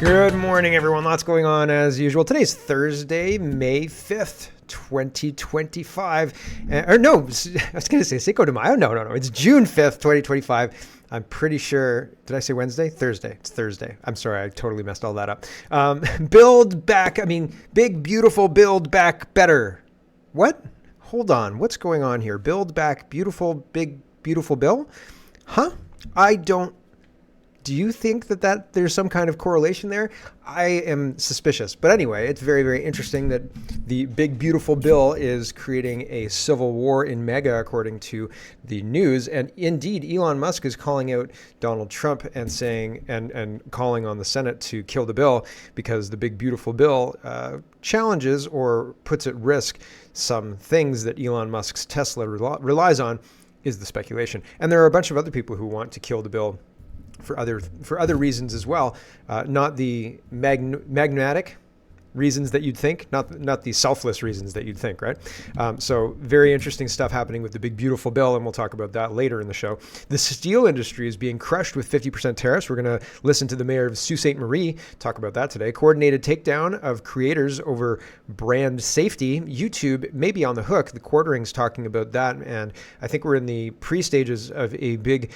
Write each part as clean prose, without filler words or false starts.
Good morning, everyone. Lots going on as usual. Today's Thursday, May 5th, 2025. Or no, I was going to say Cinco de Mayo. No. It's June 5th, 2025. I'm pretty sure. Did I say Wednesday? Thursday. It's Thursday. I'm sorry. I totally messed all that up. Big, beautiful, build back better. What? Hold on. What's going on here? Build back beautiful, big, beautiful bill? Huh? Do you think that there's some kind of correlation there? I am suspicious. But anyway, it's very, very interesting that the big, beautiful bill is creating a civil war in MAGA, according to the news. And indeed, Elon Musk is calling out Donald Trump and saying and calling on the Senate to kill the bill because the big, beautiful bill challenges or puts at risk some things that Elon Musk's Tesla relies on, is the speculation. And there are a bunch of other people who want to kill the bill for other reasons as well, not the magnetic reasons that you'd think, not the selfless reasons that you'd think, right? So very interesting stuff happening with the big beautiful bill, and we'll talk about that later in the show. The steel industry is being crushed with 50% tariffs. We're going to listen to the mayor of Sault Ste. Marie talk about that today. Coordinated takedown of creators over brand safety. YouTube may be on the hook. The Quartering's talking about that, and I think we're in the pre-stages of a big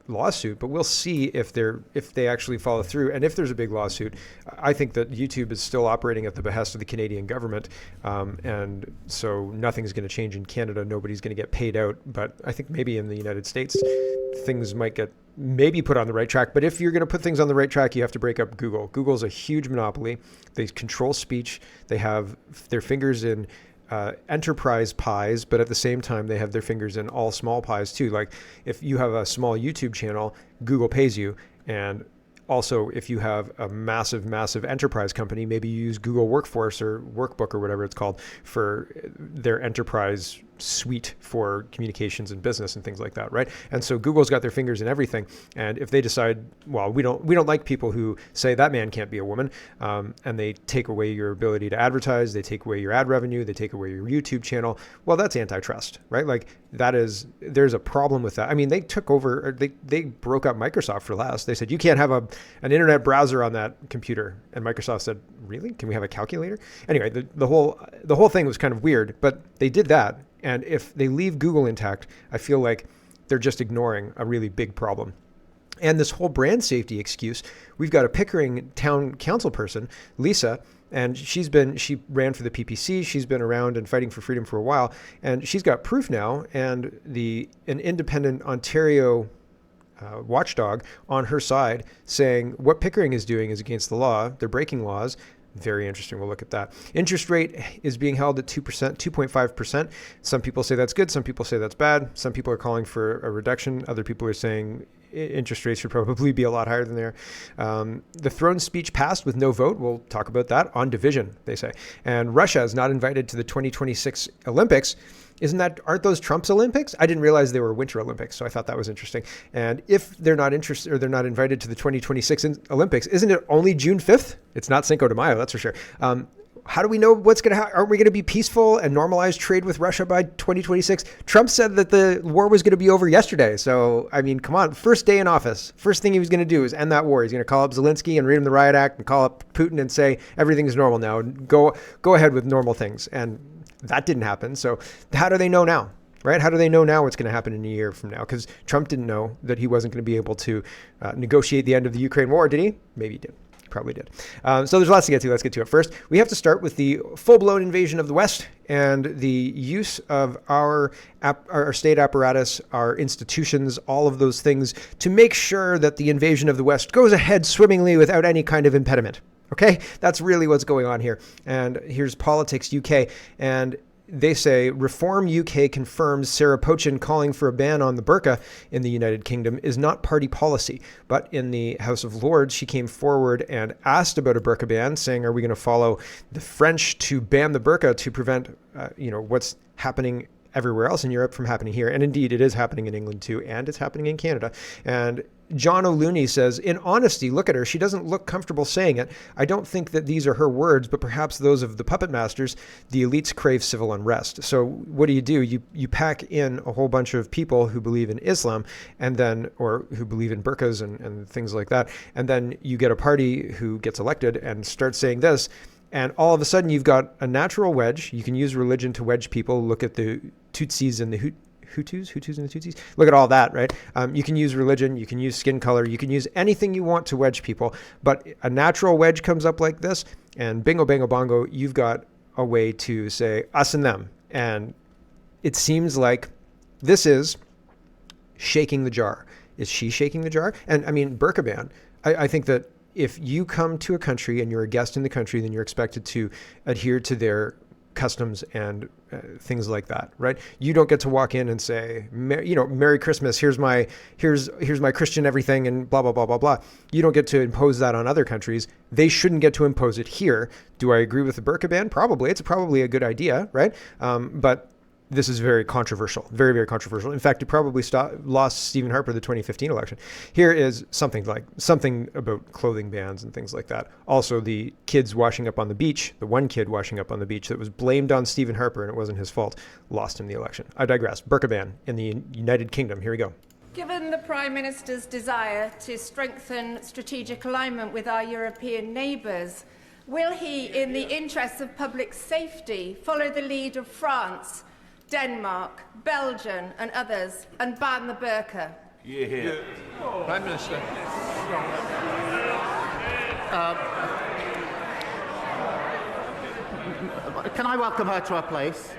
lawsuit, but we'll see if they actually follow through. And if there's a big lawsuit, I think that YouTube is still operating at the behest of the Canadian government. And so nothing's going to change in Canada. Nobody's going to get paid out. But I think maybe in the United States, things might get maybe put on the right track. But if you're going to put things on the right track, you have to break up Google. Google's a huge monopoly. They control speech. They have their fingers in enterprise pies, but at the same time, they have their fingers in all small pies too. Like if you have a small YouTube channel, Google pays you. And also if you have a massive enterprise company, maybe you use Google Workforce or Workbook or whatever it's called for their enterprise suite for communications and business and things like that, right? And so Google's got their fingers in everything. And if they decide, well, we don't like people who say that man can't be a woman, and they take away your ability to advertise, they take away your ad revenue, they take away your YouTube channel, well, that's antitrust, right? Like there's a problem with that. I mean, they took over, they broke up Microsoft for less. They said, you can't have an internet browser on that computer. And Microsoft said, really? Can we have a calculator? Anyway, the whole thing was kind of weird, but they did that. And if they leave Google intact, I feel like they're just ignoring a really big problem. And this whole brand safety excuse, we've got a Pickering town council person, Lisa, and she ran for the PPC. She's been around and fighting for freedom for a while, and she's got proof now. And an independent Ontario watchdog on her side saying what Pickering is doing is against the law. They're breaking laws. Very interesting. We'll look at that. Interest rate is being held at 2%, 2.5%. Some people say that's good. Some people say that's bad. Some people are calling for a reduction. Other people are saying interest rates should probably be a lot higher than there. The throne speech passed with no vote. We'll talk about that on division, they say. And Russia is not invited to the 2026 Olympics. Aren't those Trump's Olympics? I didn't realize they were Winter Olympics, so I thought that was interesting. And if they're not interested or they're not invited to the 2026 Olympics, isn't it only June 5th? It's not Cinco de Mayo, that's for sure. How do we know what's going to happen? Aren't we going to be peaceful and normalize trade with Russia by 2026? Trump said that the war was going to be over yesterday. So, I mean, come on. First day in office, first thing he was going to do is end that war. He's going to call up Zelensky and read him the riot act and call up Putin and say everything's normal now. Go ahead with normal things. And that didn't happen. So how do they know now, right? How do they know now what's going to happen in a year from now? Because Trump didn't know that he wasn't going to be able to negotiate the end of the Ukraine war, did he? Maybe he did. Probably did. So there's lots to get to. Let's get to it. First, we have to start with the full-blown invasion of the West and the use of our state apparatus, our institutions, all of those things to make sure that the invasion of the West goes ahead swimmingly without any kind of impediment. Okay, that's really what's going on here. And here's Politics UK. And they say Reform UK confirms Sarah Pochin calling for a ban on the burqa in the United Kingdom is not party policy. But in the House of Lords, she came forward and asked about a burqa ban, saying, are we going to follow the French to ban the burqa to prevent, what's happening everywhere else in Europe from happening here? And indeed, it is happening in England too, and it's happening in Canada. And John O'Looney says, in honesty, look at her. She doesn't look comfortable saying it. I don't think that these are her words, but perhaps those of the puppet masters. The elites crave civil unrest. So what do? You pack in a whole bunch of people who believe in Islam and then, or who believe in burqas and things like that. And then you get a party who gets elected and starts saying this. And all of a sudden you've got a natural wedge. You can use religion to wedge people. Look at the Tutsis and the Hutus and the Tutsis. Look at all that, right? You can use religion, you can use skin color, you can use anything you want to wedge people. But a natural wedge comes up like this, and bingo, bango, bongo, you've got a way to say us and them. And it seems like this is shaking the jar. Is she shaking the jar? And I mean, burqa ban, I think that if you come to a country and you're a guest in the country, then you're expected to adhere to their customs and things like that, right? You don't get to walk in and say, Merry Christmas. Here's my Christian everything and blah, blah, blah, blah, blah. You don't get to impose that on other countries. They shouldn't get to impose it here. Do I agree with the burqa ban? Probably. It's probably a good idea, right? But this is very controversial, very, very controversial. In fact, it probably lost Stephen Harper the 2015 election. Here is something about clothing bans and things like that. Also, the kids washing up on the beach, the one kid washing up on the beach that was blamed on Stephen Harper and it wasn't his fault, lost him the election. I digress. Burqa ban in the United Kingdom. Here we go. Given the Prime Minister's desire to strengthen strategic alignment with our European neighbours, will he, in the interests of public safety, follow the lead of France, Denmark, Belgium and others and ban the burqa? Yeah. Prime Minister. Can I welcome her to her place?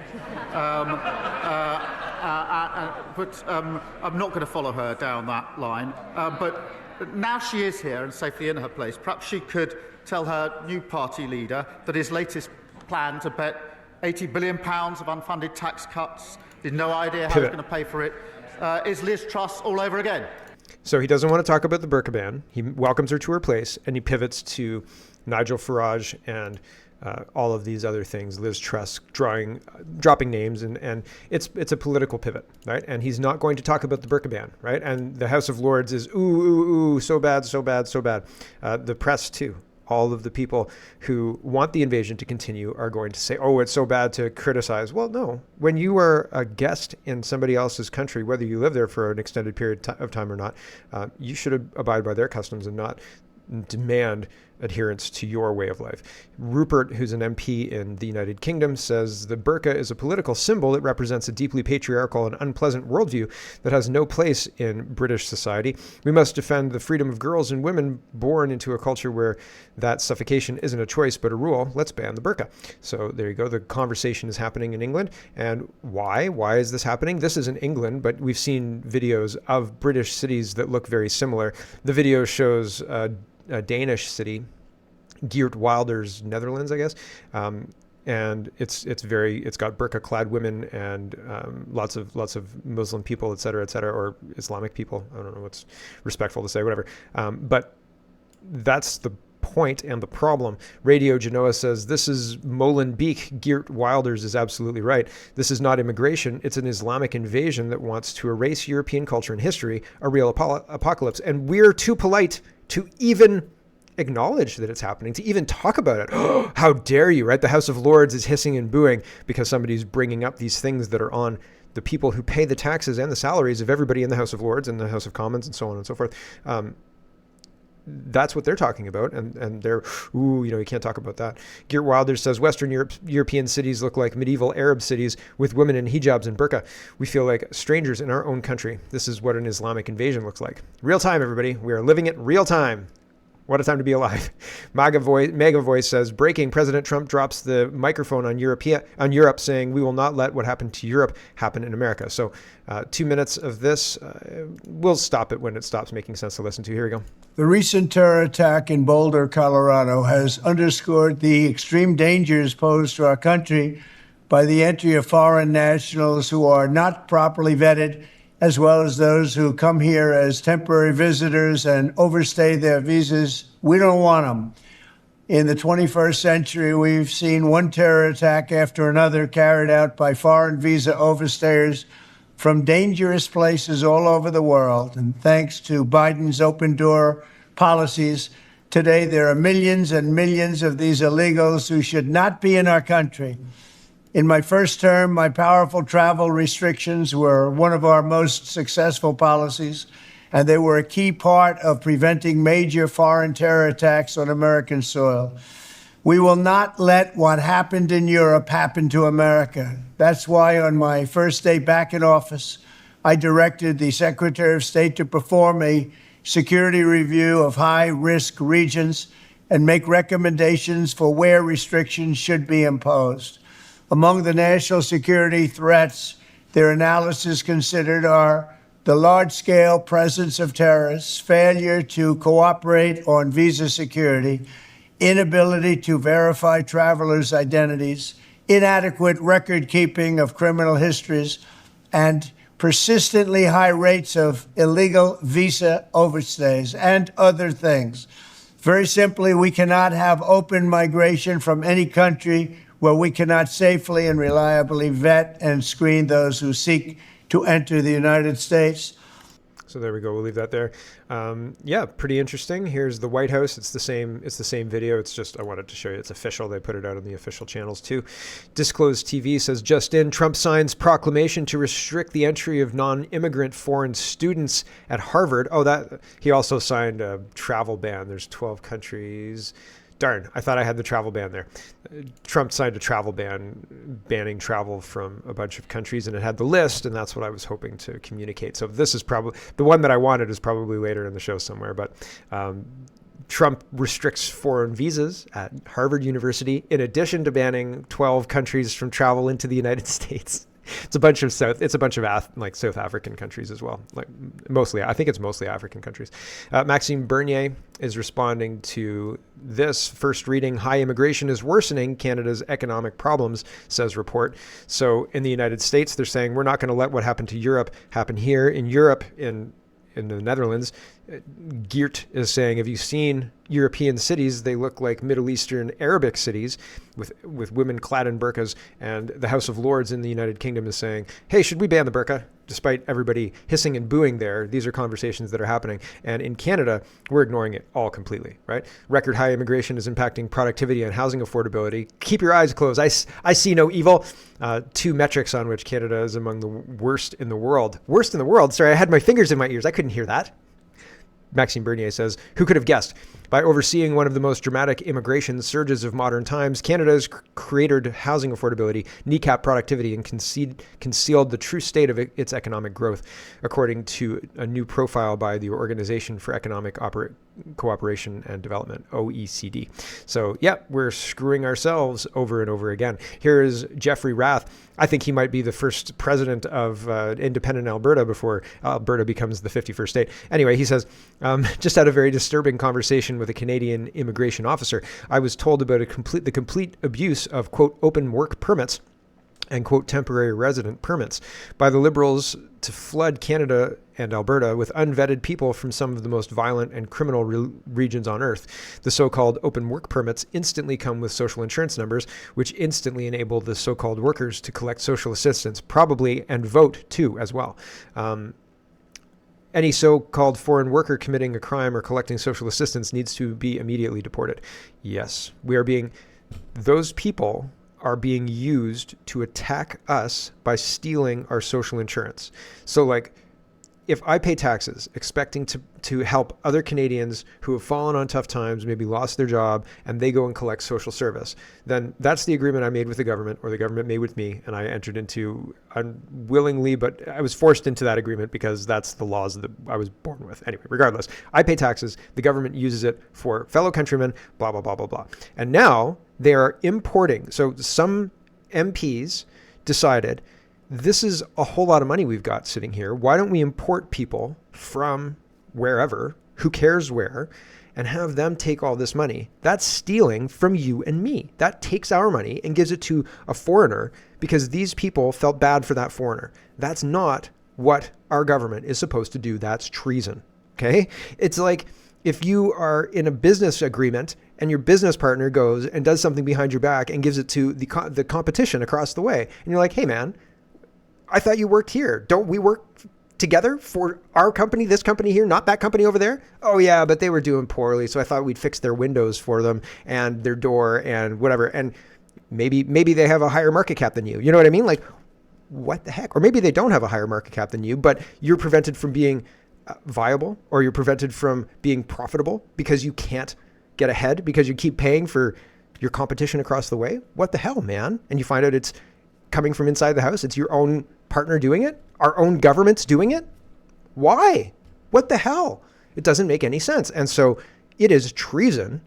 But I'm not going to follow her down that line. But now she is here and safely in her place, perhaps she could tell her new party leader that his latest plan to bet £80 billion of unfunded tax cuts, with no idea how he's going to pay for it, is Liz Truss all over again. So he doesn't want to talk about the burqa ban. He welcomes her to her place, and he pivots to Nigel Farage and all of these other things. Liz Truss dropping names, and it's a political pivot, right? And he's not going to talk about the burqa ban, right? And the House of Lords is ooh, so bad, so bad, so bad. The press too. All of the people who want the invasion to continue are going to say, oh, it's so bad to criticize. Well, no. When you are a guest in somebody else's country, whether you live there for an extended period of time or not, you should abide by their customs and not demand adherence to your way of life. Rupert, who's an MP in the United Kingdom, says the burqa is a political symbol. It represents a deeply patriarchal and unpleasant worldview that has no place in British society. We must defend the freedom of girls and women born into a culture where that suffocation isn't a choice but a rule. Let's ban the burqa. So there you go. The conversation is happening in England. And why? Why is this happening? This is in England, but we've seen videos of British cities that look very similar. The video shows a Danish city, Geert Wilders, Netherlands, I guess, and it's got burqa-clad women and lots of Muslim people, et cetera, or Islamic people. I don't know what's respectful to say, whatever. But that's the point and the problem. Radio Genoa says this is Molenbeek. Geert Wilders is absolutely right. This is not immigration. It's an Islamic invasion that wants to erase European culture and history, a real apocalypse. And we're too polite to even acknowledge that it's happening, to even talk about it. How dare you, right? The House of Lords is hissing and booing because somebody's bringing up these things that are on the people who pay the taxes and the salaries of everybody in the House of Lords and the House of Commons and so on and so forth. That's what they're talking about, and they're, you can't talk about that. Geert Wilders says Western European cities look like medieval Arab cities with women in hijabs and burqa. We feel like strangers in our own country. This is what an Islamic invasion looks like. Real time, everybody. We are living it real time. What a time to be alive. Mega Voice says, breaking, President Trump drops the microphone on Europe saying we will not let what happened to Europe happen in America. So 2 minutes of this. We'll stop it when it stops making sense to listen to. Here we go. The recent terror attack in Boulder, Colorado, has underscored the extreme dangers posed to our country by the entry of foreign nationals who are not properly vetted, as well as those who come here as temporary visitors and overstay their visas. We don't want them. In the 21st century, we've seen one terror attack after another carried out by foreign visa overstayers from dangerous places all over the world. And thanks to Biden's open door policies, today there are millions and millions of these illegals who should not be in our country. In my first term, my powerful travel restrictions were one of our most successful policies, and they were a key part of preventing major foreign terror attacks on American soil. We will not let what happened in Europe happen to America. That's why on my first day back in office, I directed the Secretary of State to perform a security review of high-risk regions and make recommendations for where restrictions should be imposed. Among the national security threats their analysis considered are the large-scale presence of terrorists, failure to cooperate on visa security, inability to verify travelers' identities, inadequate record-keeping of criminal histories, and persistently high rates of illegal visa overstays, and other things. Very simply, we cannot have open migration from any country where we cannot safely and reliably vet and screen those who seek to enter the United States. So there we go. We'll leave that there. Yeah, pretty interesting. Here's the White House. It's the same video. It's just, I wanted to show you, it's official. They put it out on the official channels too. Disclosed TV says, just in, Trump signs proclamation to restrict the entry of non-immigrant foreign students at Harvard. Oh, that he also signed a travel ban. There's 12 countries. Darn, I thought I had the travel ban there. Trump signed a travel ban, banning travel from a bunch of countries, and it had the list, and that's what I was hoping to communicate. So this is probably, the one that I wanted is probably later in the show somewhere, but Trump restricts foreign visas at Harvard University, in addition to banning 12 countries from travel into the United States. It's a bunch of South African countries as well. I think it's mostly African countries. Maxime Bernier is responding to this first reading. High immigration is worsening Canada's economic problems, says report. So in the United States, they're saying we're not going to let what happened to Europe happen here. In Europe, in the Netherlands, Geert is saying, have you seen European cities? They look like Middle Eastern Arabic cities with women clad in burqas. And the House of Lords in the United Kingdom is saying, hey, should we ban the burqa? Despite everybody hissing and booing there, these are conversations that are happening. And in Canada, we're ignoring it all completely, right? Record high immigration is impacting productivity and housing affordability. Keep your eyes closed. I see no evil. Two metrics on which Canada is among the worst in the world. Worst in the world? Sorry, I had my fingers in my ears. I couldn't hear that. Maxime Bernier says, who could have guessed? By overseeing one of the most dramatic immigration surges of modern times, Canada has cratered housing affordability, kneecapped productivity, and concealed the true state of its economic growth, according to a new profile by the Organization for Economic Cooperation and Development, OECD. So, yeah, we're screwing ourselves over and over again. Here is Jeffrey Rath. I think he might be the first president of independent Alberta before Alberta becomes the 51st state. Anyway, he says, just had a very disturbing conversation with a Canadian immigration officer. I was told about the complete abuse of, quote, open work permits and, quote, temporary resident permits by the Liberals to flood Canada and Alberta with unvetted people from some of the most violent and criminal regions on earth. The so-called open work permits instantly come with social insurance numbers, which instantly enable the so-called workers to collect social assistance, probably, and vote too as well. Any so-called foreign worker committing a crime or collecting social assistance needs to be immediately deported. Yes, those people are being used to attack us by stealing our social insurance. So like, if I pay taxes expecting to help other Canadians who have fallen on tough times, maybe lost their job, and they go and collect social service, then that's the agreement I made with the government, or the government made with me, and I entered into unwillingly, but I was forced into that agreement because that's the laws that I was born with. Anyway, regardless, I pay taxes, the government uses it for fellow countrymen, blah, blah, blah, blah, blah. And now they are importing. So some MPs decided, this is a whole lot of money we've got sitting here. Why don't we import people from wherever, who cares where, and have them take all this money? That's stealing from you and me. That takes our money and gives it to a foreigner because these people felt bad for that foreigner. That's not what our government is supposed to do. That's treason. Okay? It's like if you are in a business agreement and your business partner goes and does something behind your back and gives it to the competition across the way, and you're like, hey man, I thought you worked here. Don't we work together for our company, this company here, not that company over there? Oh yeah, but they were doing poorly, so I thought we'd fix their windows for them and their door and whatever. And maybe they have a higher market cap than you. You know what I mean? Like, what the heck? Or maybe they don't have a higher market cap than you, but you're prevented from being viable, or you're prevented from being profitable because you can't get ahead because you keep paying for your competition across the way. What the hell, man? And you find out it's coming from inside the house. It's your own partner doing it. Our own government's doing it. Why? What the hell? It doesn't make any sense. And so it is treason,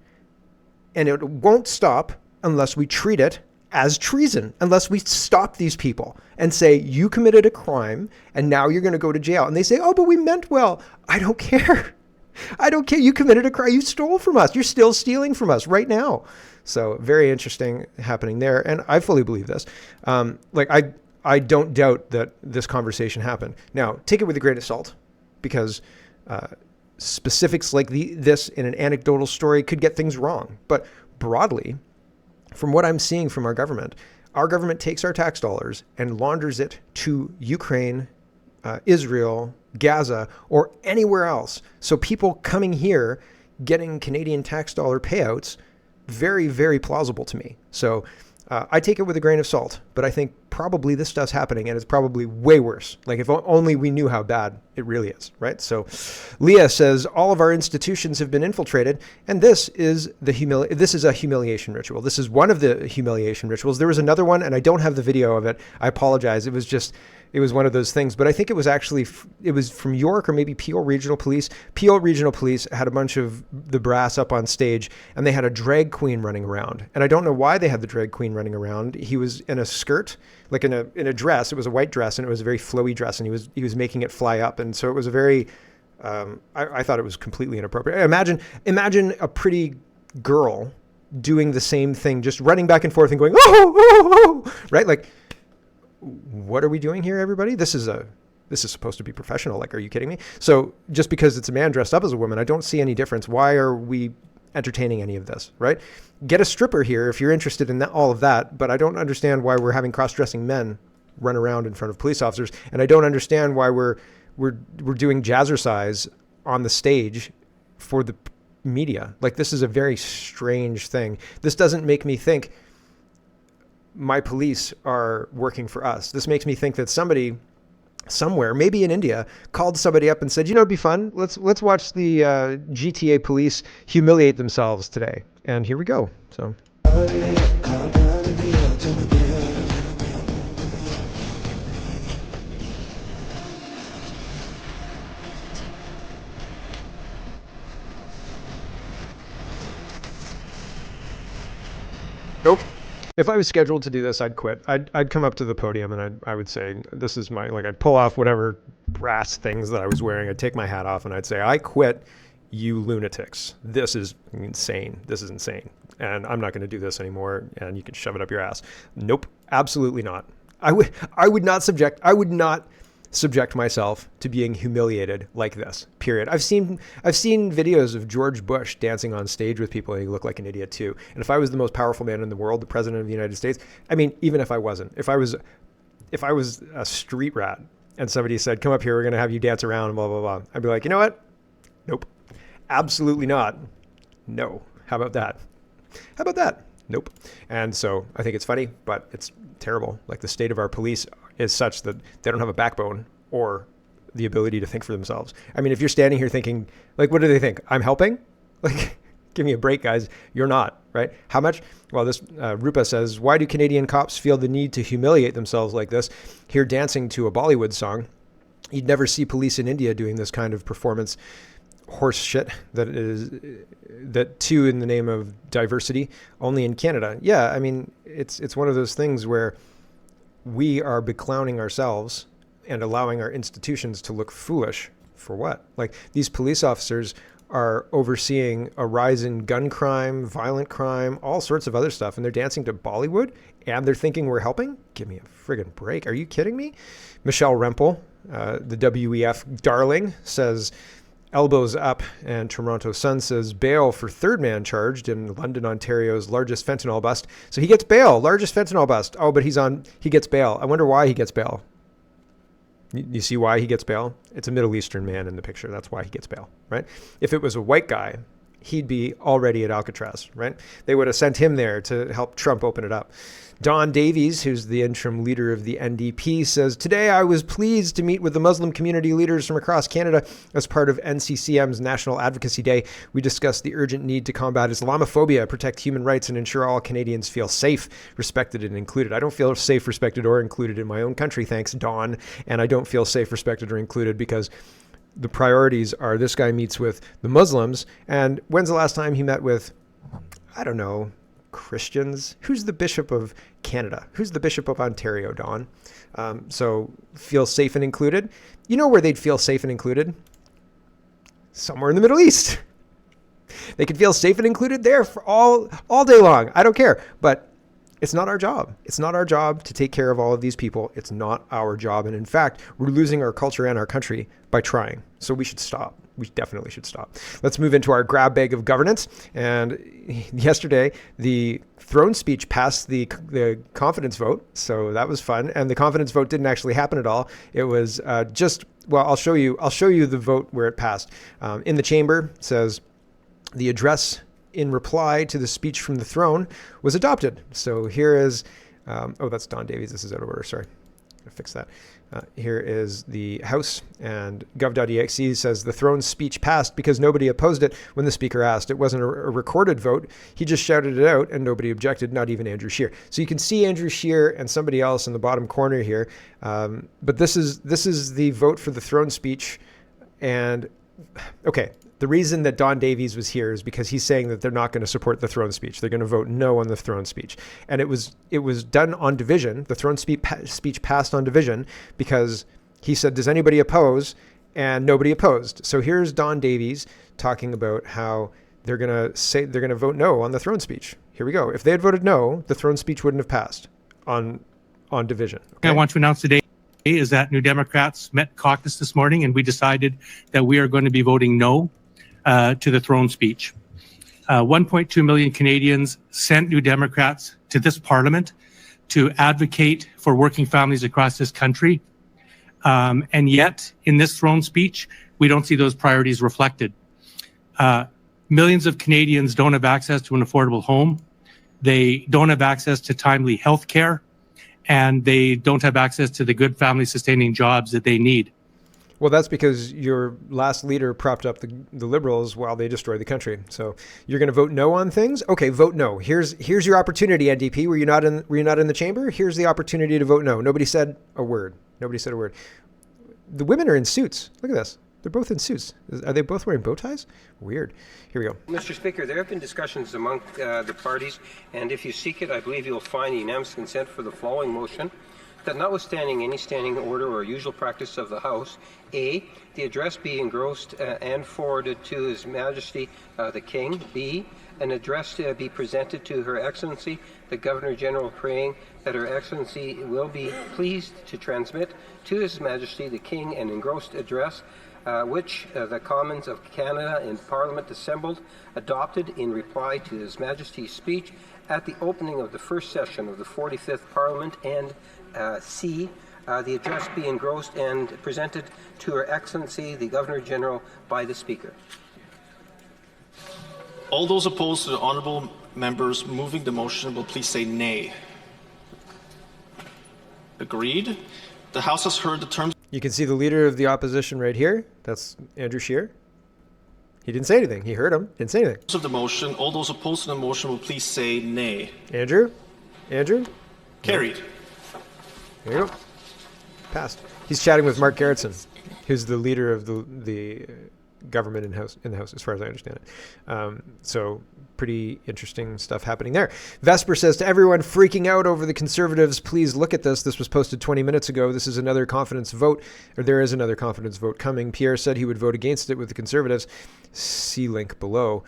and it won't stop unless we treat it as treason, unless we stop these people and say, you committed a crime and now you're going to go to jail. And they say, oh, but we meant well. I don't care. I don't care. You committed a crime. You stole from us. You're still stealing from us right now. So very interesting happening there. And I fully believe this. I don't doubt that this conversation happened. Now, take it with a grain of salt, because specifics like this in an anecdotal story could get things wrong. But broadly, from what I'm seeing from our government takes our tax dollars and launders it to Ukraine, Israel, Gaza, or anywhere else. So people coming here getting Canadian tax dollar payouts, very, very plausible to me. So I take it with a grain of salt, but I think probably this stuff's happening, and it's probably way worse. Like, if only we knew how bad it really is, right? So Leah says, all of our institutions have been infiltrated, and this is a humiliation ritual. This is one of the humiliation rituals. There was another one, and I don't have the video of it. I apologize. It was one of those things, but I think it was from York or maybe Peel Regional Police. Peel Regional Police had a bunch of the brass up on stage, and they had a drag queen running around. And I don't know why they had the drag queen running around. He was in a skirt, like in a dress. It was a white dress, and it was a very flowy dress, and he was making it fly up. And so it was a very, I thought it was completely inappropriate. Imagine a pretty girl doing the same thing, just running back and forth and going, oh, right? Like, what are we doing here, everybody? This is supposed to be professional. Like, are you kidding me? So just because it's a man dressed up as a woman, I don't see any difference. Why are we entertaining any of this, right? Get a stripper here if you're interested in all of that, but I don't understand why we're having cross-dressing men run around in front of police officers, and I don't understand why we're doing jazzercise on the stage for the media. Like, this is a very strange thing. This doesn't make me think my police are working for us. This makes me think that somebody somewhere, maybe in India, called somebody up and said, it'd be fun. Let's watch the GTA police humiliate themselves today. And here we go. So. Nope. If I was scheduled to do this, I'd quit. I'd come up to the podium and I would say, this is I'd pull off whatever brass things that I was wearing. I'd take my hat off and I'd say, I quit, you lunatics. This is insane. This is insane. And I'm not going to do this anymore, and you can shove it up your ass. Nope. Absolutely not. I would not subject myself to being humiliated like this, period. I've seen videos of George Bush dancing on stage with people, and he looked like an idiot too. And if I was the most powerful man in the world, the president of the United States, even if I wasn't, if I was a street rat and somebody said, come up here, we're going to have you dance around and blah, blah, blah, I'd be like, you know what? Nope. Absolutely not. No. How about that? Nope. And so I think it's funny, but it's terrible. Like, the state of our police is such that they don't have a backbone or the ability to think for themselves. If you're standing here thinking, like, what do they think? I'm helping? Like, give me a break, guys. You're not, right? How much? Well, this Rupa says, why do Canadian cops feel the need to humiliate themselves like this? Here dancing to a Bollywood song. You'd never see police in India doing this kind of performance horse shit that too in the name of diversity, only in Canada. Yeah, it's one of those things where we are beclowning ourselves and allowing our institutions to look foolish for what? Like, these police officers are overseeing a rise in gun crime, violent crime, all sorts of other stuff, and they're dancing to Bollywood, and they're thinking we're helping? Give me a friggin' break. Are you kidding me? Michelle Rempel, the WEF darling, says, elbows up, and Toronto Sun says, bail for third man charged in London, Ontario's largest fentanyl bust. So he gets bail, largest fentanyl bust. Oh, but he gets bail. I wonder why he gets bail. You see why he gets bail? It's a Middle Eastern man in the picture. That's why he gets bail, right? If it was a white guy, he'd be already at Alcatraz, right? They would have sent him there to help Trump open it up. Don Davies, who's the interim leader of the NDP, says, "Today I was pleased to meet with the Muslim community leaders from across Canada as part of NCCM's National Advocacy Day. We discussed the urgent need to combat Islamophobia, protect human rights, and ensure all Canadians feel safe, respected, and included." I don't feel safe, respected, or included in my own country, thanks, Don. And I don't feel safe, respected, or included because the priorities are this guy meets with the Muslims. And when's the last time he met with, I don't know, Christians? Who's the Bishop of Canada? Who's the Bishop of Ontario, Don? So feel safe and included. You know where they'd feel safe and included? Somewhere in the Middle East. They could feel safe and included there for all day long. I don't care. But it's not our job. It's not our job to take care of all of these people. It's not our job. And in fact, we're losing our culture and our country by trying. So we should stop. We definitely should stop. Let's move into our grab bag of governance. And yesterday, the throne speech passed the confidence vote. So that was fun. And the confidence vote didn't actually happen at all. It was I'll show you the vote where it passed. In the chamber, it says the address in reply to the speech from the throne was adopted. So here is, that's Don Davies. This is out of order. Sorry. I'll fix that. Here is the House, and gov.exe says the throne's speech passed because nobody opposed it when the speaker asked. It wasn't a recorded vote. He just shouted it out and nobody objected, not even Andrew Scheer. So you can see Andrew Scheer and somebody else in the bottom corner here. But this is the vote for the throne speech. And okay, the reason that Don Davies was here is because he's saying that they're not going to support the throne speech. They're going to vote no on the throne speech. And it was done on division. The throne speech passed on division because he said, does anybody oppose? And nobody opposed. So here's Don Davies talking about how they're going to vote no on the throne speech. Here we go. If they had voted no, the throne speech wouldn't have passed on division. Okay? I want to announce today is that New Democrats met caucus this morning, and we decided that we are going to be voting no to the throne speech. 1.2 million Canadians sent New Democrats to this parliament to advocate for working families across this country. And yet, in this throne speech, we don't see those priorities reflected. Millions of Canadians don't have access to an affordable home. They don't have access to timely health care, and they don't have access to the good family-sustaining jobs that they need. Well, that's because your last leader propped up the Liberals while they destroyed the country. So you're going to vote no on things? Okay, vote no. Here's your opportunity, NDP. Were you not in the chamber? Here's the opportunity to vote no. Nobody said a word. The women are in suits. Look at this. They're both in suits. Are they both wearing bow ties? Weird. Here we go. Mr. Speaker, there have been discussions among the parties, and if you seek it, I believe you'll find unanimous consent for the following motion. That notwithstanding any standing order or usual practice of the House, A, the address be engrossed and forwarded to His Majesty the King. B, an address be presented to Her Excellency the Governor-General, praying that Her Excellency will be pleased to transmit to His Majesty the King an engrossed address which the Commons of Canada in Parliament assembled adopted in reply to His Majesty's speech at the opening of the first session of the 45th Parliament, and C, the address be engrossed and presented to Her Excellency the Governor-General by the Speaker. All those opposed to the honourable members moving the motion will please say nay. Agreed. The House has heard the terms. You can see the leader of the opposition right here. That's Andrew Scheer. He didn't say anything. He heard him. Didn't say anything. Of the motion. All those opposed to the motion will please say nay. Andrew? Carried. There you go. Passed. He's chatting with Mark Garrettson, who's the leader of the government in the House, as far as I understand it. So pretty interesting stuff happening there. Vesper says to everyone freaking out over the Conservatives, please look at this. This was posted 20 minutes ago. This is another confidence vote, or there is another confidence vote coming. Pierre said he would vote against it with the Conservatives. See link below.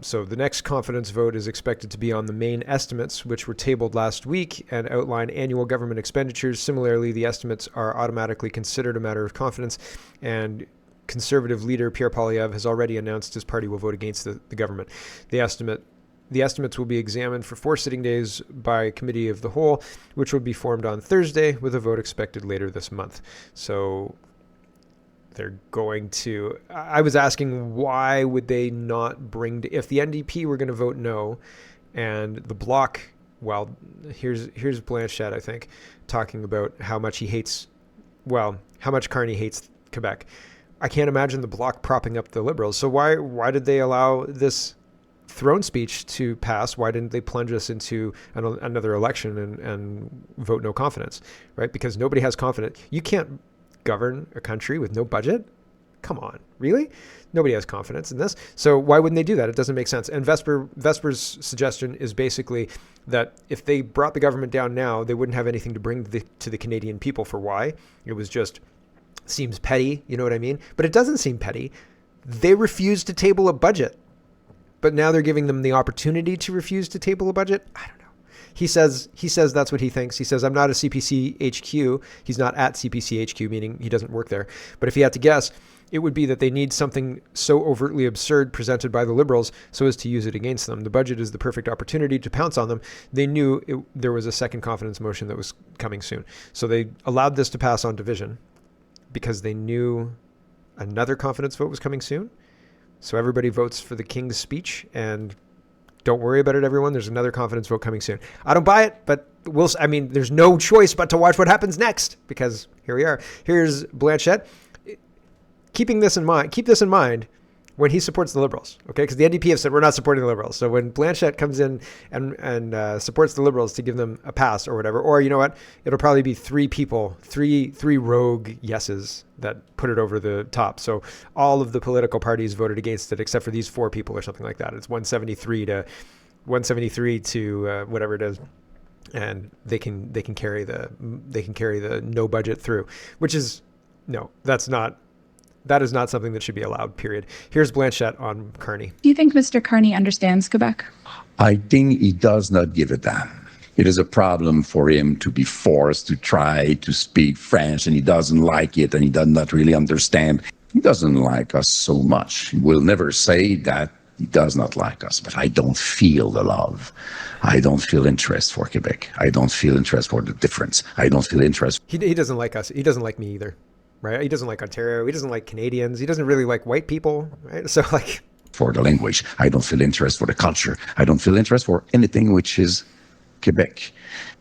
So the next confidence vote is expected to be on the main estimates, which were tabled last week and outline annual government expenditures. Similarly, the estimates are automatically considered a matter of confidence, and Conservative leader Pierre Poilievre has already announced his party will vote against the government. The estimate The estimates will be examined for 4 sitting days by a committee of the whole, which will be formed on Thursday with a vote expected later this month. So they're going to, I was asking why would they not bring, if the NDP were going to vote no and the Bloc, well, here's Blanchett, I think, talking about how much he hates, well, how much Carney hates Quebec. I can't imagine the Bloc propping up the Liberals. So why did they allow this throne speech to pass? Why didn't they plunge us into another election and vote no confidence, right? Because nobody has confidence. You can't govern a country with no budget. Come on, really? Nobody has confidence in this. So why wouldn't they do that? It doesn't make sense. And Vesper's suggestion is basically that if they brought the government down now, they wouldn't have anything to bring to the Canadian people for why. It was just, seems petty, you know what I mean? But it doesn't seem petty. They refused to table a budget. But now they're giving them the opportunity to refuse to table a budget? I don't know. He says that's what he thinks. He says, I'm not a CPC HQ. He's not at CPC HQ, meaning he doesn't work there. But if he had to guess, it would be that they need something so overtly absurd presented by the Liberals so as to use it against them. The budget is the perfect opportunity to pounce on them. They knew there was a second confidence motion that was coming soon. So they allowed this to pass on division because they knew another confidence vote was coming soon. So everybody votes for the King's speech, and don't worry about it, everyone. There's another confidence vote coming soon. I don't buy it, but there's no choice but to watch what happens next, because here we are. Here's Blanchett. Keep this in mind when he supports the Liberals, okay? Because the NDP have said we're not supporting the Liberals. So when Blanchett comes in and supports the Liberals to give them a pass or whatever, or you know what, it'll probably be 3 people, three rogue yeses that put it over the top. So all of the political parties voted against it except for these 4 people or something like that. It's 173 to whatever it is, and they can carry the no budget through, which is that is not something that should be allowed, period. Here's Blanchett on Carney. Do you think Mr. Carney understands Quebec? I think he does not give a damn. It is a problem for him to be forced to try to speak French, and he doesn't like it, and he does not really understand. He doesn't like us so much. He will never say that he does not like us, but I don't feel the love. I don't feel interest for Quebec. I don't feel interest for the difference. I don't feel interest. He doesn't like us. He doesn't like me either. Right? He doesn't like Ontario. He doesn't like Canadians. He doesn't really like white people. Right? So for the language, I don't feel interest for the culture. I don't feel interest for anything which is Quebec.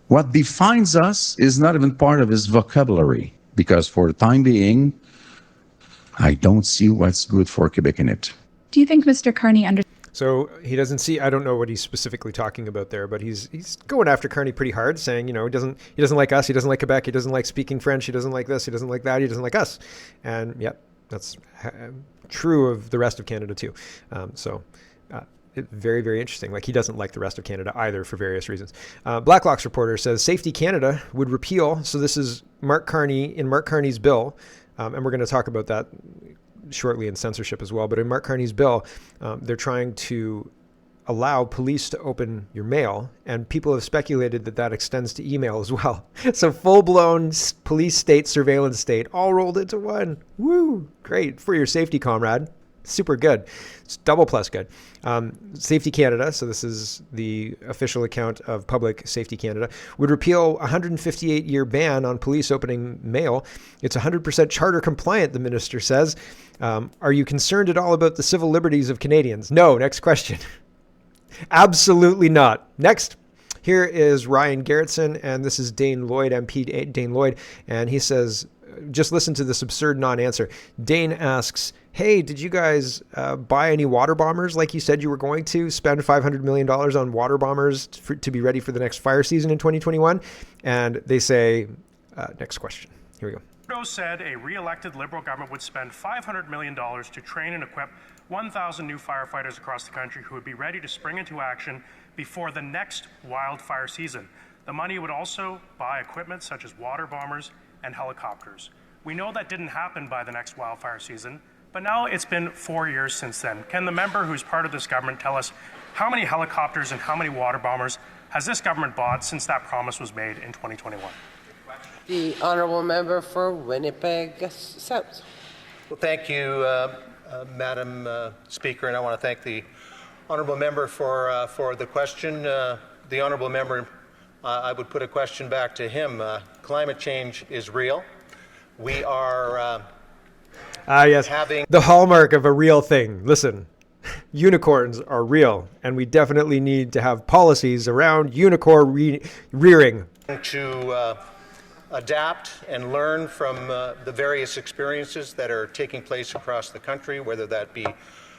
What defines us is not even part of his vocabulary, because for the time being, I don't see what's good for Quebec in it. Do you think Mr. Carney understands? So he doesn't see, I don't know what he's specifically talking about there, but he's going after Carney pretty hard, saying, he doesn't like us, he doesn't like Quebec, he doesn't like speaking French, he doesn't like this, he doesn't like that, he doesn't like us. And yep, that's true of the rest of Canada too. Very, very interesting. He doesn't like the rest of Canada either for various reasons. Blacklock's reporter says Safety Canada would repeal. So this is Mark Carney's bill. And we're going to talk about that shortly in censorship as well. But in Mark Carney's bill, they're trying to allow police to open your mail, and people have speculated that extends to email as well. So full-blown police state, surveillance state, all rolled into one. Woo! Great for your safety, comrade. Super good. It's double plus good. Safety Canada, so this is the official account of Public Safety Canada, would repeal a 158-year ban on police opening mail. It's 100% charter compliant, the minister says. Are you concerned at all about the civil liberties of Canadians? No. Next question. Absolutely not. Next. Here is Ryan Garrettson, and this is Dane Lloyd, MP Dane Lloyd, and he says, just listen to this absurd non-answer. Dane asks, hey, did you guys buy any water bombers like you said you were going to? Spend $500 million on water bombers to be ready for the next fire season in 2021? And they say, next question. Here we go. Trudeau said a re-elected Liberal government would spend $500 million to train and equip 1,000 new firefighters across the country who would be ready to spring into action before the next wildfire season. The money would also buy equipment such as water bombers and helicopters. We know that didn't happen by the next wildfire season, but now it's been 4 years since then. Can the member who's part of this government tell us how many helicopters and how many water bombers has this government bought since that promise was made in 2021? The honourable member for Winnipeg South. Well, thank you, Madam Speaker, and I want to thank the Honourable member for the question. The honourable member, I would put a question back to him. Climate change is real. We are yes, having the hallmark of a real thing. Listen, unicorns are real, and we definitely need to have policies around unicorn rearing. To adapt and learn from the various experiences that are taking place across the country, whether that be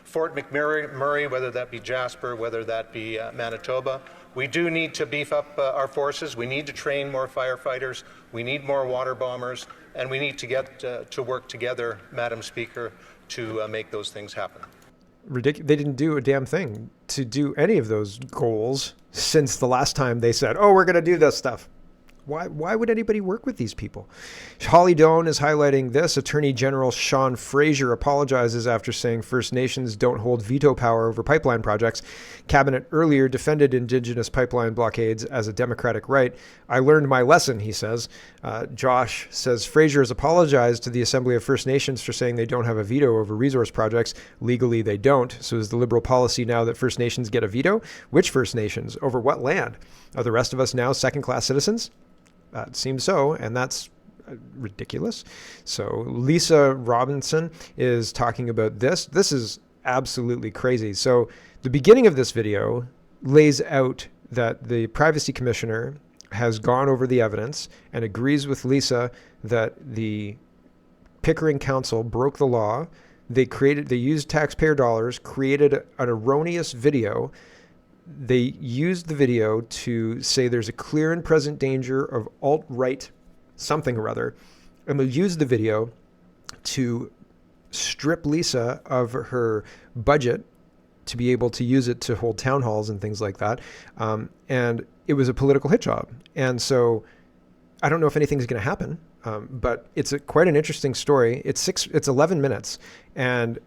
Fort McMurray, whether that be Jasper, whether that be Manitoba. We do need to beef up our forces. We need to train more firefighters. We need more water bombers. And we need to get to work together, Madam Speaker, to make those things happen. They didn't do a damn thing to do any of those goals since the last time they said, oh, we're going to do this stuff. Why would anybody work with these people? Holly Doan is highlighting this. Attorney General Sean Fraser apologizes after saying First Nations don't hold veto power over pipeline projects. Cabinet earlier defended Indigenous pipeline blockades as a democratic right. I learned my lesson, he says. Josh says Fraser has apologized to the Assembly of First Nations for saying they don't have a veto over resource projects. Legally, they don't. So is the Liberal policy now that First Nations get a veto? Which First Nations? Over what land? Are the rest of us now second-class citizens? It seems so, and that's ridiculous. So Lisa Robinson is talking about this. This is absolutely crazy. So the beginning of this video lays out that the Privacy Commissioner has gone over the evidence and agrees with Lisa that the Pickering Council broke the law. They used taxpayer dollars, created an erroneous video. They used the video to say there's a clear and present danger of alt-right something or other. And they used the video to strip Lisa of her budget to be able to use it to hold town halls and things like that. And it was a political hit job. And so I don't know if anything's going to happen, but it's quite an interesting story. It's 11 minutes. And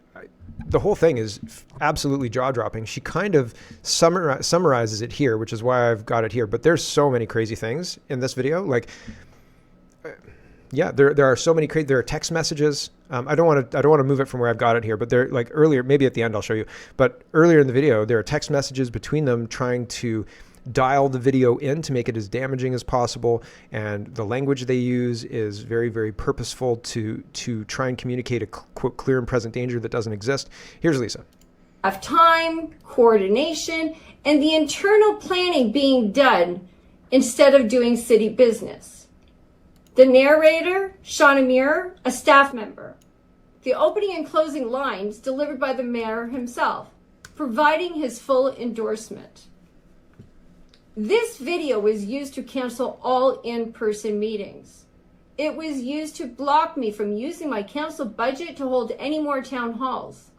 the whole thing is absolutely jaw-dropping. She kind of summarizes it here, which is why I've got it here. But there's so many crazy things in this video. Like, yeah, there are so many crazy. There are text messages. I don't want to move it from where I've got it here, but they're like earlier. Maybe at the end I'll show you. But earlier in the video, there are text messages between them trying to dial the video in to make it as damaging as possible, and the language they use is very, very purposeful to try and communicate a quote clear and present danger that doesn't exist. Here's Lisa. Of time, coordination, and the internal planning being done instead of doing city business. The narrator, Shauna Muir, a staff member. The opening and closing lines delivered by the mayor himself, providing his full endorsement. This video was used to cancel all in-person meetings. It was used to block me from using my council budget to hold any more town halls.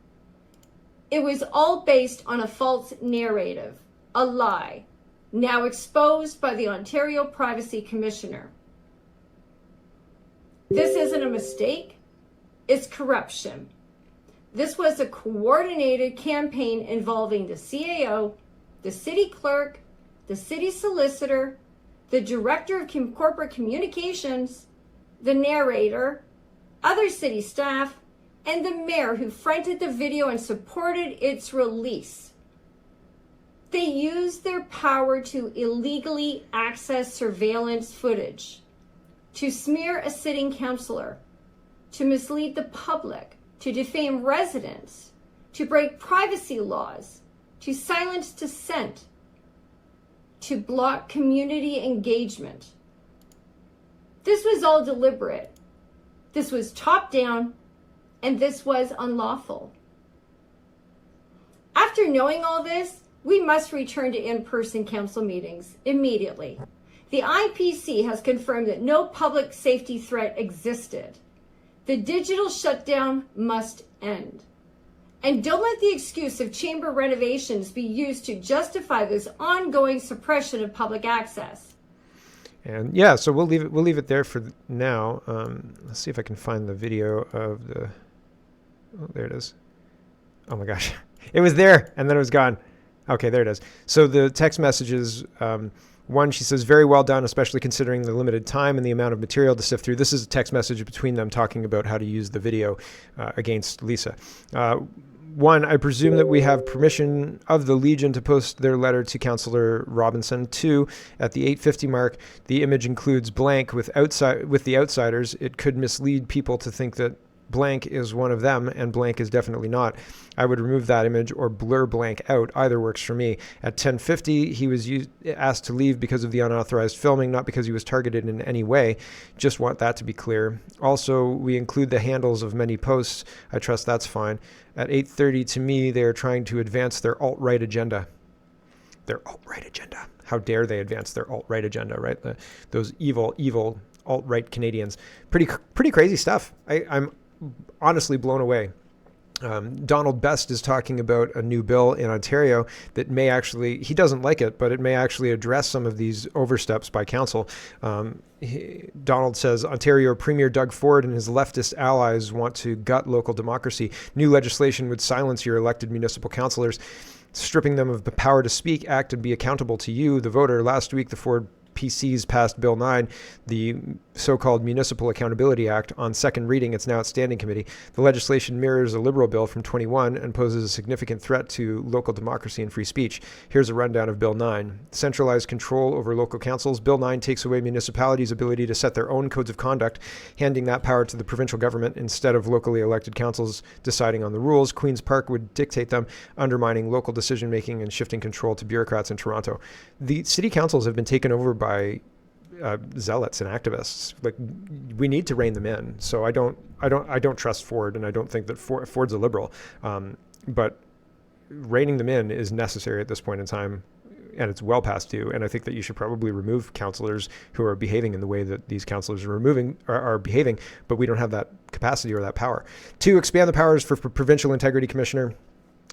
It was all based on a false narrative, a lie, now exposed by the Ontario Privacy Commissioner. This isn't a mistake, it's corruption. This was a coordinated campaign involving the CAO, the city clerk, the city solicitor, the director of corporate communications, the narrator, other city staff, and the mayor who fronted the video and supported its release. They used their power to illegally access surveillance footage, to smear a sitting councillor, to mislead the public, to defame residents, to break privacy laws, to silence dissent, to block community engagement. This was all deliberate. This was top down, and this was unlawful. After knowing all this, we must return to in-person council meetings immediately. The IPC has confirmed that no public safety threat existed. The digital shutdown must end. And don't let the excuse of chamber renovations be used to justify this ongoing suppression of public access. And yeah, so we'll leave it there for now. Let's see if I can find the video of the. Oh, there it is. Oh my gosh, it was there and then it was gone. Okay, there it is. So the text messages. One, she says, very well done, especially considering the limited time and the amount of material to sift through. This is a text message between them talking about how to use the video against Lisa. 1, I presume that we have permission of the Legion to post their letter to Councillor Robinson. 2, at the 8:50 mark, the image includes blank with the outsiders. It could mislead people to think that blank is one of them and blank is definitely not. I would remove that image or blur blank out. Either works for me. At 10:50, he was asked to leave because of the unauthorized filming, not because he was targeted in any way. Just want that to be clear. Also, we include the handles of many posts. I trust that's fine. At 8:30, to me, they are trying to advance their alt-right agenda. Their alt-right agenda. How dare they advance their alt-right agenda, right? Those evil alt-right Canadians. Pretty crazy stuff. I'm honestly blown away. Donald Best is talking about a new bill in Ontario that may actually, he doesn't like it, but it may actually address some of these oversteps by council. Donald says Ontario Premier Doug Ford and his leftist allies want to gut local democracy. New legislation would silence your elected municipal councillors, stripping them of the power to speak, act, and be accountable to you, the voter. Last week, the Ford PCs passed Bill 9, the so-called Municipal Accountability Act, on second reading. It's now at standing committee. The legislation mirrors a Liberal bill from 21 and poses a significant threat to local democracy and free speech. Here's a rundown of Bill 9. Centralized control over local councils. Bill 9 takes away municipalities' ability to set their own codes of conduct, handing that power to the provincial government instead of locally elected councils deciding on the rules. Queen's Park would dictate them, undermining local decision-making and shifting control to bureaucrats in Toronto. The city councils have been taken over by zealots and activists. Like, we need to rein them in. So I don't trust Ford, and I don't think that Ford's a liberal. But reining them in is necessary at this point in time, and it's well past due. And I think that you should probably remove councillors who are behaving in the way that these councillors are behaving. But we don't have that capacity or that power. 2, expand the powers for Provincial Integrity Commissioner.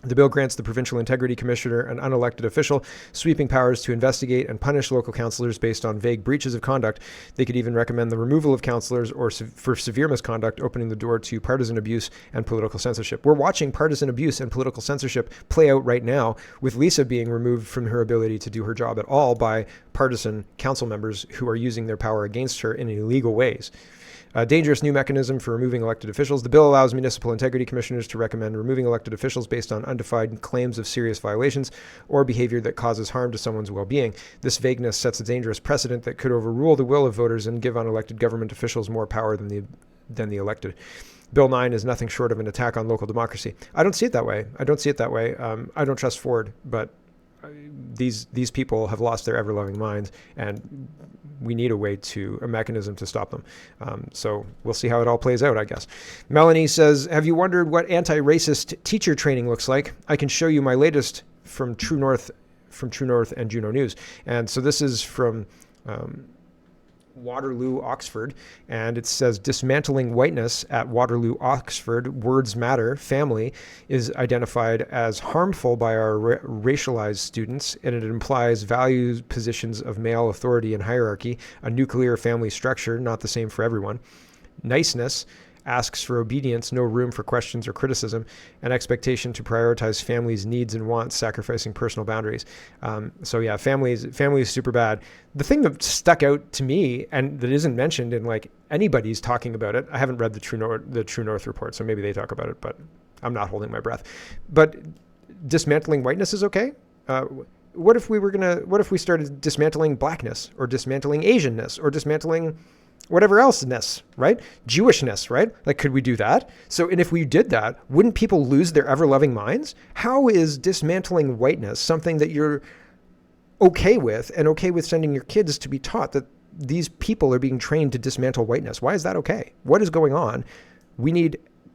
The bill grants the Provincial Integrity Commissioner, an unelected official, sweeping powers to investigate and punish local councillors based on vague breaches of conduct. They could even recommend the removal of councillors or for severe misconduct, opening the door to partisan abuse and political censorship. We're watching partisan abuse and political censorship play out right now, with Lisa being removed from her ability to do her job at all by partisan council members who are using their power against her in illegal ways. A dangerous new mechanism for removing elected officials. The bill allows municipal integrity commissioners to recommend removing elected officials based on undefined claims of serious violations or behavior that causes harm to someone's well-being. This vagueness sets a dangerous precedent that could overrule the will of voters and give unelected government officials more power than the elected. Bill 9 is nothing short of an attack on local democracy. I don't see it that way. I don't trust Ford, but these people have lost their ever-loving minds, and we need a mechanism to stop them. So we'll see how it all plays out, I guess. Melanie says, have you wondered what anti-racist teacher training looks like? I can show you my latest from True North and Juno News. And so this is from Waterloo, Oxford, and it says dismantling whiteness at Waterloo, Oxford. Words matter. Family is identified as harmful by our racialized students, and it implies values positions of male authority and hierarchy, a nuclear family structure, not the same for everyone. Niceness asks for obedience, no room for questions or criticism, an expectation to prioritize families' needs and wants, sacrificing personal boundaries. So yeah, family is super bad. The thing that stuck out to me, and that isn't mentioned in like anybody's talking about it, I haven't read the True North report, so maybe they talk about it, but I'm not holding my breath. But dismantling whiteness is okay. What if we started dismantling blackness, or dismantling Asianness, or dismantling whatever else-ness, right? Jewishness, right? Like, could we do that? So, and if we did that, wouldn't people lose their ever-loving minds? How is dismantling whiteness something that you're okay with, and okay with sending your kids to be taught that these people are being trained to dismantle whiteness? Why is that okay? What is going on?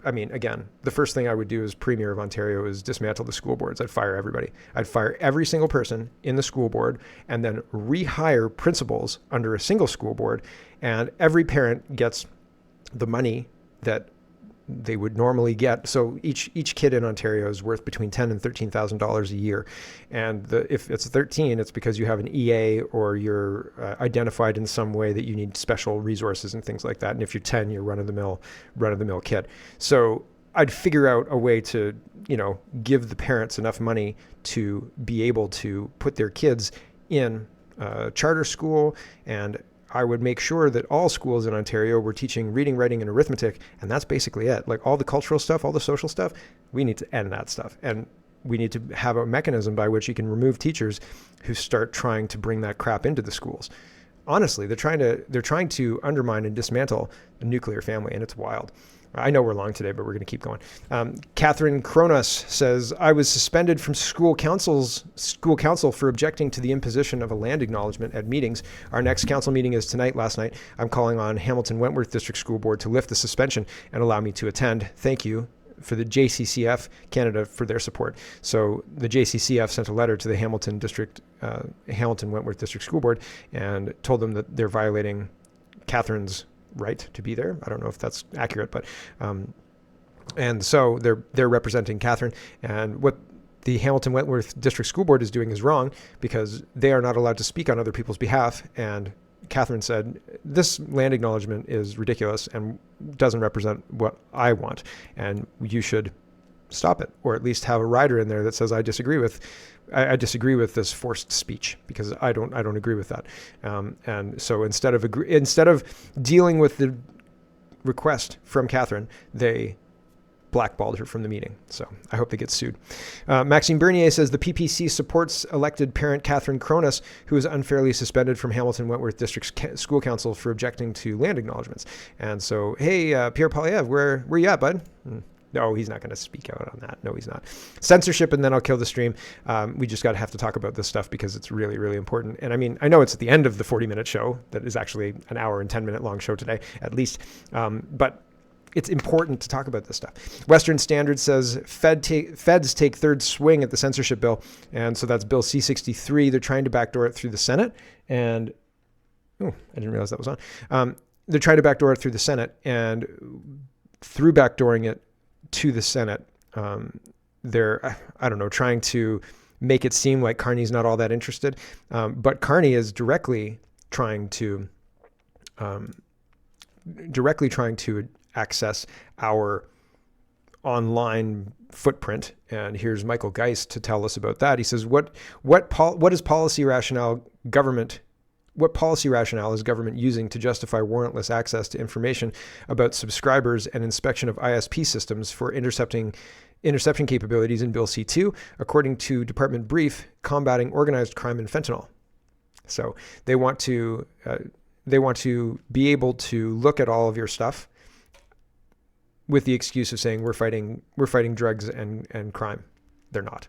Again, the first thing I would do as Premier of Ontario is dismantle the school boards. I'd fire everybody. I'd fire every single person in the school board and then rehire principals under a single school board. And every parent gets the money that they would normally get. So each kid in Ontario is worth between $10,000 and $13,000 a year. And if it's 13, it's because you have an EA or you're identified in some way that you need special resources and things like that. And if you're 10, you're run-of-the-mill kid. So I'd figure out a way to, give the parents enough money to be able to put their kids in charter school, and I would make sure that all schools in Ontario were teaching reading, writing, and arithmetic, and that's basically it. Like all the cultural stuff, all the social stuff, we need to end that stuff. And we need to have a mechanism by which you can remove teachers who start trying to bring that crap into the schools. Honestly, they're trying to undermine and dismantle the nuclear family, and it's wild. I know we're long today, but we're going to keep going. Katherine Kronos says, I was suspended from school council for objecting to the imposition of a land acknowledgement at meetings. Our next council meeting is tonight. Last night, I'm calling on Hamilton Wentworth District School Board to lift the suspension and allow me to attend. Thank you for the JCCF Canada for their support. So the JCCF sent a letter to the Hamilton Wentworth District School Board and told them that they're violating Catherine's right to be there. I don't know if that's accurate, but and so they're representing Katherine, and what the Hamilton Wentworth District School Board is doing is wrong because they are not allowed to speak on other people's behalf. And Katherine said, this land acknowledgement is ridiculous and doesn't represent what I want, and you should stop it, or at least have a rider in there that says I disagree with this forced speech because I don't agree with that. And so instead of dealing with the request from Katherine, they blackballed her from the meeting. So I hope they get sued. Maxime Bernier says the PPC supports elected parent Katherine Kronos, who is unfairly suspended from Hamilton Wentworth District School Council for objecting to land acknowledgements. And so, hey, Pierre Poilievre, where you at, bud? No, he's not going to speak out on that. No, he's not. Censorship, and then I'll kill the stream. We just have to talk about this stuff because it's really, really important. And I mean, I know it's at the end of the 40-minute show that is actually an hour and 10-minute long show today, at least. But it's important to talk about this stuff. Western Standard says feds take third swing at the censorship bill. And so that's Bill C-63. They're trying to backdoor it through the Senate. And, I didn't realize that was on. They're trying to backdoor it through the Senate. And through backdooring it to the Senate, they're, trying to make it seem like Carney's not all that interested. But Carney is directly trying to access our online footprint. And here's Michael Geist to tell us about that. He says, what policy rationale is government using to justify warrantless access to information about subscribers and inspection of ISP systems for interception capabilities in Bill C-2, according to Department Brief, combating organized crime and fentanyl? So they want to be able to look at all of your stuff with the excuse of saying we're fighting drugs and crime. They're not.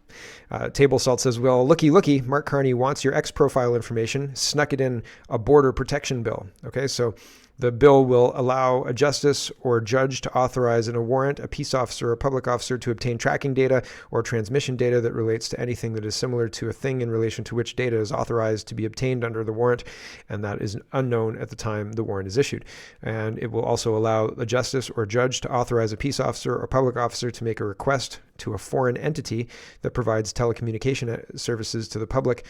Table Salt says, well, looky, Mark Carney wants your X profile information, snuck it in a border protection bill. Okay, so the bill will allow a justice or judge to authorize in a warrant a peace officer or a public officer to obtain tracking data or transmission data that relates to anything that is similar to a thing in relation to which data is authorized to be obtained under the warrant, and that is unknown at the time the warrant is issued. And it will also allow a justice or judge to authorize a peace officer or public officer to make a request to a foreign entity that provides telecommunication services to the public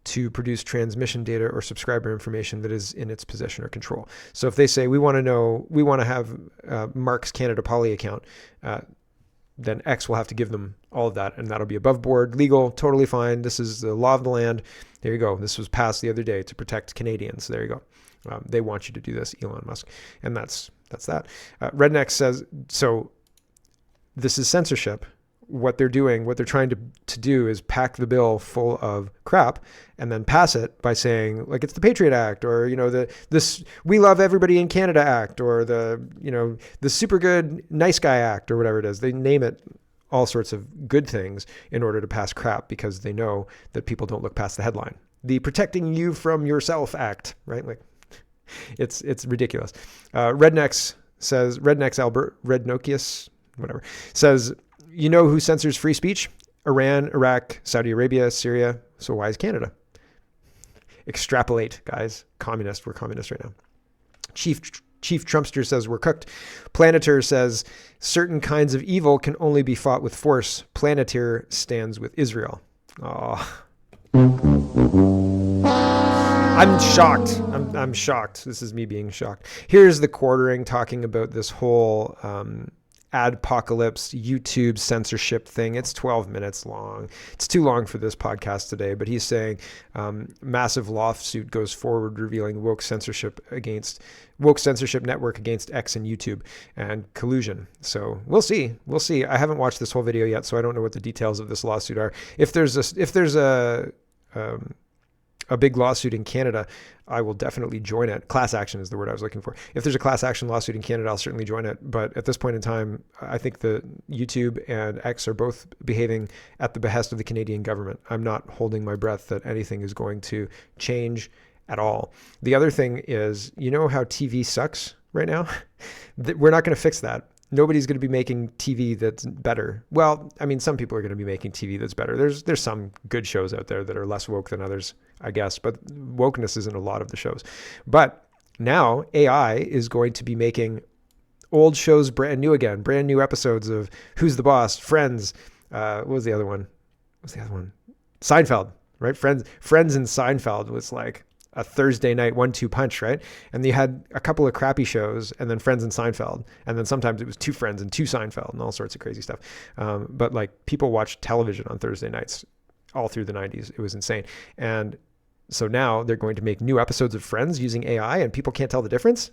to produce transmission data or subscriber information that is in its possession or control. So if they say, we want to have Mark's Canada Poly account, then X will have to give them all of that, and that'll be above board, legal, totally fine. This is the law of the land. There you go. This was passed the other day to protect Canadians. There you go. They want you to do this, Elon Musk. And that's that. Redneck says, so this is censorship. What they're trying to do is pack the bill full of crap and then pass it by saying, like, it's the Patriot Act, or, this We Love Everybody in Canada Act, or the Super Good Nice Guy Act, or whatever it is. They name it all sorts of good things in order to pass crap because they know that people don't look past the headline. The Protecting You From Yourself Act, right? Like, it's ridiculous. Rednecks Albert Rednokius, whatever, says, you know who censors free speech? Iran, Iraq, Saudi Arabia, Syria. So why is Canada? Extrapolate, guys. Communist. We're communist right now. Chief Trumpster says we're cooked. Planeteer says certain kinds of evil can only be fought with force. Planeteer stands with Israel. Oh. I'm shocked. I'm shocked. This is me being shocked. Here's the Quartering talking about this whole adpocalypse YouTube censorship thing. It's 12 minutes long. It's too long for this podcast today, but he's saying massive lawsuit goes forward revealing woke censorship network against X and YouTube and collusion. So we'll see. I haven't watched this whole video yet, so I don't know what the details of this lawsuit are. If there's a big lawsuit in Canada, I will definitely join it. Class action is the word I was looking for. If there's a class action lawsuit in Canada, I'll certainly join it. But at this point in time, I think the YouTube and X are both behaving at the behest of the Canadian government. I'm not holding my breath that anything is going to change at all. The other thing is, you know how TV sucks right now? We're not going to fix that. Nobody's going to be making TV that's better. Well, I mean, some people are going to be making TV that's better. There's some good shows out there that are less woke than others, I guess, but wokeness isn't a lot of the shows. But now AI is going to be making old shows brand new again, brand new episodes of Who's the Boss, Friends. What was the other one? Seinfeld, right? Friends and Seinfeld was like a Thursday night 1-2 punch, right? And you had a couple of crappy shows and then Friends and Seinfeld. And then sometimes it was 2 Friends and 2 Seinfeld and all sorts of crazy stuff. But like people watched television on Thursday nights all through the 90s. It was insane. And so now they're going to make new episodes of Friends using AI and people can't tell the difference.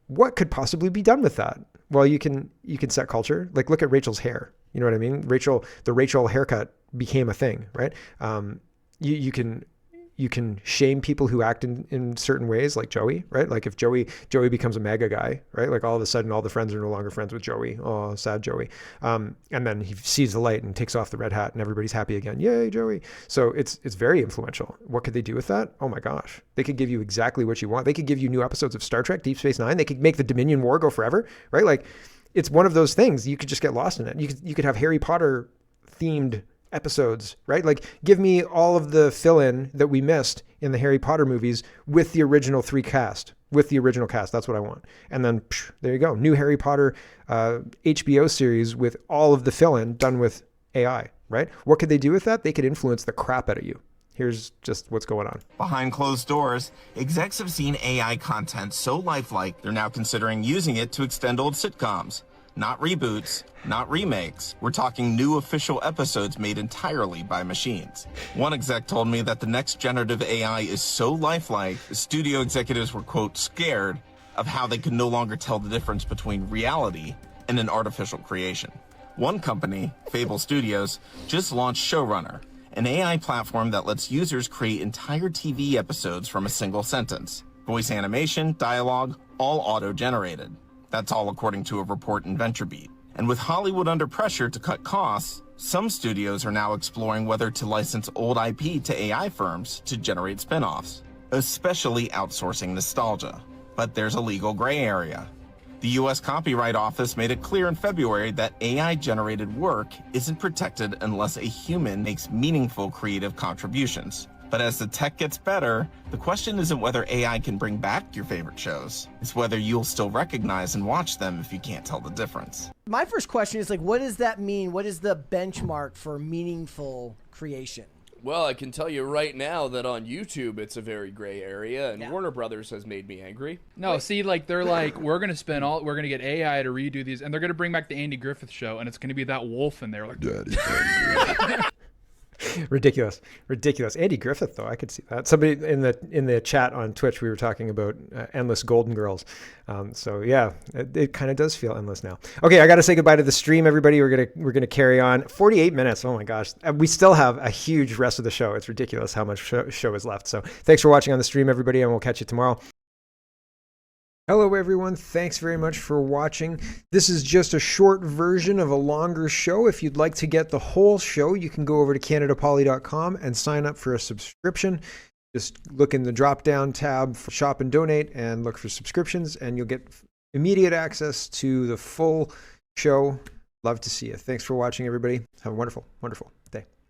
What could possibly be done with that? Well, you can set culture. Like look at Rachel's hair. You know what I mean? The Rachel haircut became a thing, right? You can shame people who act in certain ways, like Joey, right? Like if Joey becomes a mega guy, right? Like all of a sudden, all the friends are no longer friends with Joey. Oh, sad Joey. And then he sees the light and takes off the red hat, and everybody's happy again. Yay, Joey! So it's very influential. What could they do with that? Oh my gosh, they could give you exactly what you want. They could give you new episodes of Star Trek, Deep Space Nine. They could make the Dominion War go forever, right? Like it's one of those things. You could just get lost in it. You could have Harry Potter themed episodes, right? Like give me all of the fill-in that we missed in the Harry Potter movies with the original cast. That's what I want. And then there you go. New Harry Potter HBO series with all of the fill-in done with AI, right? What could they do with that? They could influence the crap out of you. Here's just what's going on. Behind closed doors, execs have seen AI content so lifelike, they're now considering using it to extend old sitcoms. Not reboots, not remakes. We're talking new official episodes made entirely by machines. One exec told me that the next generative AI is so lifelike, the studio executives were, quote, scared of how they could no longer tell the difference between reality and an artificial creation. One company, Fable Studios, just launched Showrunner, an AI platform that lets users create entire TV episodes from a single sentence. Voice animation, dialogue, all auto-generated. That's all according to a report in VentureBeat. And with Hollywood under pressure to cut costs, some studios are now exploring whether to license old IP to AI firms to generate spin-offs, especially outsourcing nostalgia. But there's a legal gray area. The U.S. Copyright Office made it clear in February that AI-generated work isn't protected unless a human makes meaningful creative contributions. But as the tech gets better, the question isn't whether AI can bring back your favorite shows. It's whether you'll still recognize and watch them if you can't tell the difference. My first question is, like, what does that mean? What is the benchmark for meaningful creation? Well, I can tell you right now that on YouTube, it's a very gray area, and Warner Brothers has made me angry. No, see, like, they're like, we're going to get AI to redo these, and they're going to bring back the Andy Griffith Show, and it's going to be that wolf in there. Like, Ridiculous. Andy Griffith, though, I could see that. Somebody in the chat on Twitch, we were talking about endless Golden Girls. So yeah, it kind of does feel endless now. Okay, I got to say goodbye to the stream, everybody. We're gonna carry on. 48 minutes. Oh my gosh, we still have a huge rest of the show. It's ridiculous how much show is left. So thanks for watching on the stream, everybody, and we'll catch you tomorrow. Hello everyone, thanks very much for watching. This is just a short version of a longer show. If you'd like to get the whole show, you can go over to CanadaPoly.com and sign up for a subscription. Just look in the drop-down tab for Shop and Donate and look for subscriptions, and you'll get immediate access to the full show. Love to see you. Thanks for watching, everybody. Have a wonderful, wonderful